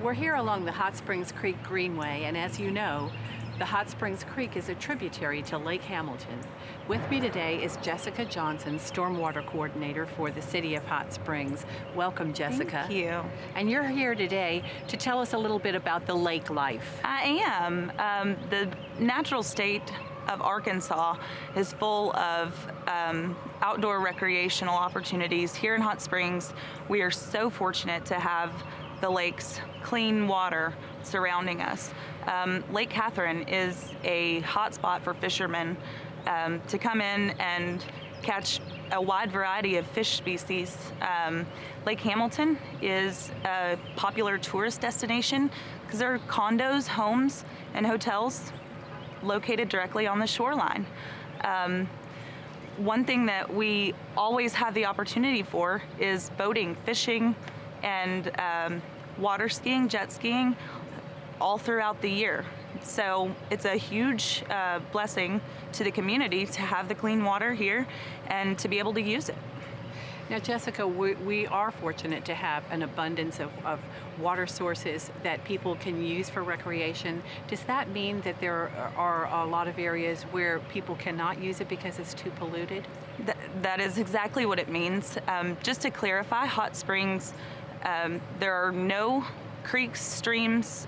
We're here along the Hot Springs Creek Greenway, and as you know, the Hot Springs Creek is a tributary to Lake Hamilton. With me today is Jessica Johnson, Stormwater Coordinator for the City of Hot Springs. Welcome, Jessica. Thank you. And you're here today to tell us a little bit about the lake life. I am. The natural state of Arkansas is full of outdoor recreational opportunities. Here in Hot Springs, we are so fortunate to have the lake's clean water surrounding us. Lake Catherine is a hotspot for fishermen to come in and catch a wide variety of fish species. Lake Hamilton is a popular tourist destination because there are condos, homes, and hotels located directly on the shoreline. One thing that we always have the opportunity for is boating, fishing, and water skiing, jet skiing, all throughout the year. So it's a huge blessing to the community to have the clean water here and to be able to use it. Now, Jessica, we are fortunate to have an abundance of water sources that people can use for recreation. Does that mean that there are a lot of areas where people cannot use it because it's too polluted? That is exactly what it means. Just to clarify, Hot Springs, there are no creeks, streams,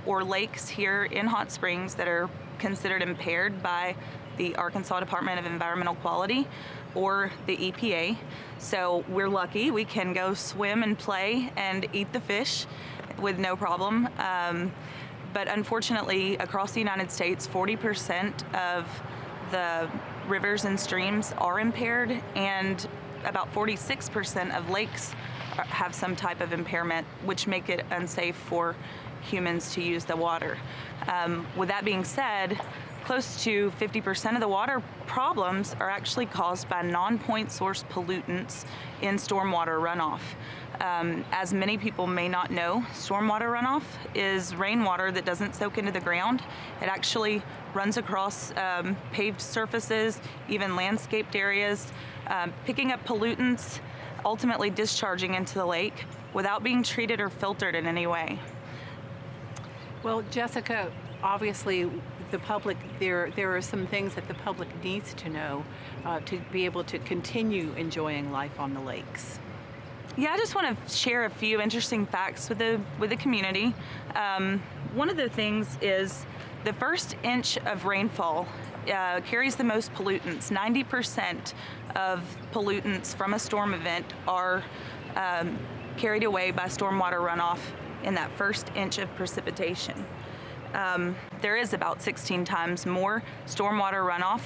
or lakes here in Hot Springs that are considered impaired by the Arkansas Department of Environmental Quality or the EPA. So we're lucky. We can go swim and play and eat the fish with no problem. But unfortunately, across the United States, 40% of the rivers and streams are impaired, and about 46% of lakes have some type of impairment, which make it unsafe for humans to use the water. With that being said, close to 50% of the water problems are actually caused by non-point source pollutants in stormwater runoff. As many people may not know, stormwater runoff is rainwater that doesn't soak into the ground. It actually runs across paved surfaces, even landscaped areas, picking up pollutants, ultimately discharging into the lake without being treated or filtered in any way. Well, Jessica, obviously the public, there are some things that the public needs to know to be able to continue enjoying life on the lakes. Yeah, I just want to share a few interesting facts with the community. One of the things is the first inch of rainfall carries the most pollutants. 90% of pollutants from a storm event are carried away by stormwater runoff in that first inch of precipitation. There is about 16 times more stormwater runoff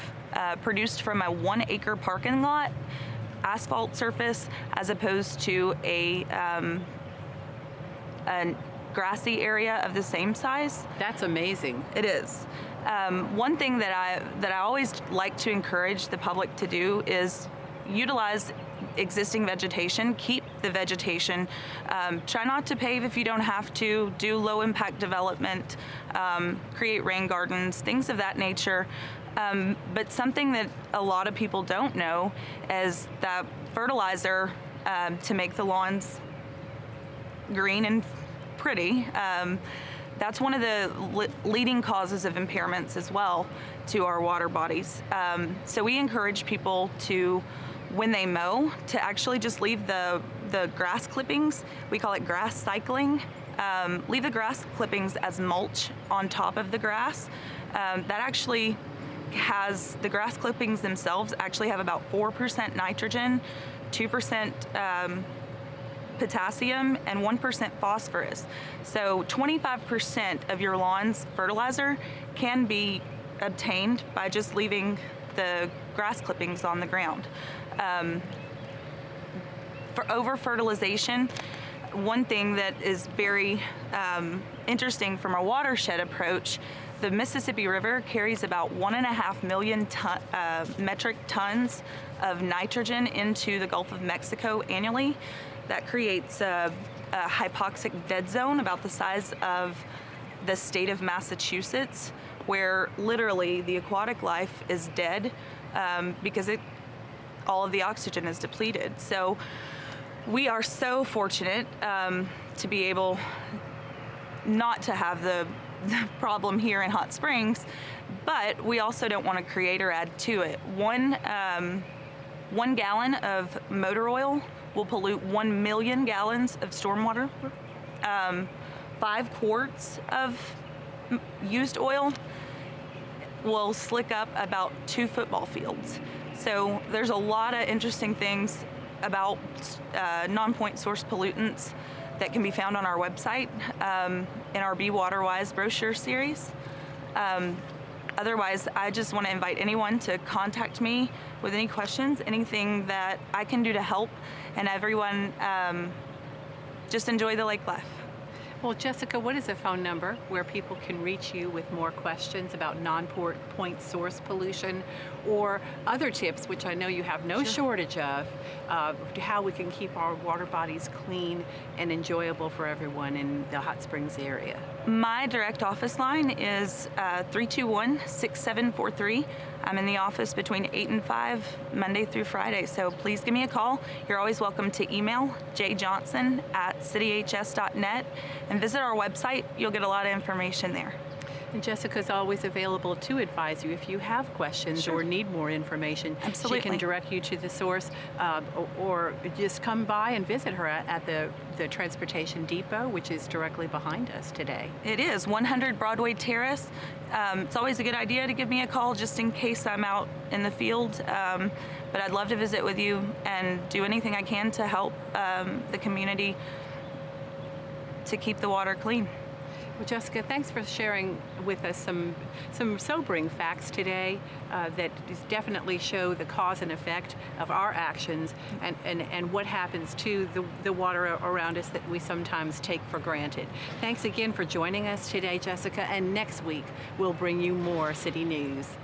produced from a 1 acre parking lot asphalt surface as opposed to a grassy area of the same size. That's amazing. It is. One thing that I always like to encourage the public to do is utilize existing vegetation, keep the vegetation, try not to pave if you don't have to, do low impact development, create rain gardens, things of that nature. But something that a lot of people don't know is that fertilizer to make the lawns green and pretty, that's one of the leading causes of impairments as well to our water bodies. So we encourage people to, when they mow, to actually just leave the grass clippings, we call it grass cycling, leave the grass clippings as mulch on top of the grass. That actually has, the grass clippings themselves actually have about 4% nitrogen, 2% potassium, and 1% phosphorus. So 25% of your lawn's fertilizer can be obtained by just leaving the grass clippings on the ground. For over-fertilization, one thing that is very interesting from a watershed approach, the Mississippi River carries about 1.5 million metric tons of nitrogen into the Gulf of Mexico annually. That creates a hypoxic dead zone about the size of the state of Massachusetts, where literally the aquatic life is dead because all of the oxygen is depleted. So we are so fortunate to be able not to have the problem here in Hot Springs, but we also don't want to create or add to it. 1 gallon of motor oil will pollute 1 million gallons of stormwater. 5 quarts of used oil will slick up about 2 football fields. So there's a lot of interesting things about non-point source pollutants that can be found on our website in our Be Water Wise brochure series. Otherwise, I just want to invite anyone to contact me with any questions, anything that I can do to help, and everyone just enjoy the lake life. Well, Jessica, what is a phone number where people can reach you with more questions about non-point source pollution or other tips, which I know you have no shortage of, how we can keep our water bodies clean and enjoyable for everyone in the Hot Springs area? My direct office line is 321-6743. I'm in the office between 8 and 5, Monday through Friday, so please give me a call. You're always welcome to email jjohnson@cityhs.net and visit our website. You'll get a lot of information there. And Jessica's always available to advise you if you have questions or need more information. Absolutely. She can direct you to the source or just come by and visit her at the Transportation Depot, which is directly behind us today. It is 100 Broadway Terrace. It's always a good idea to give me a call just in case I'm out in the field. But I'd love to visit with you and do anything I can to help the community to keep the water clean. Well, Jessica, thanks for sharing with us some sobering facts today that definitely show the cause and effect of our actions and what happens to the water around us that we sometimes take for granted. Thanks again for joining us today, Jessica, and next week we'll bring you more city news.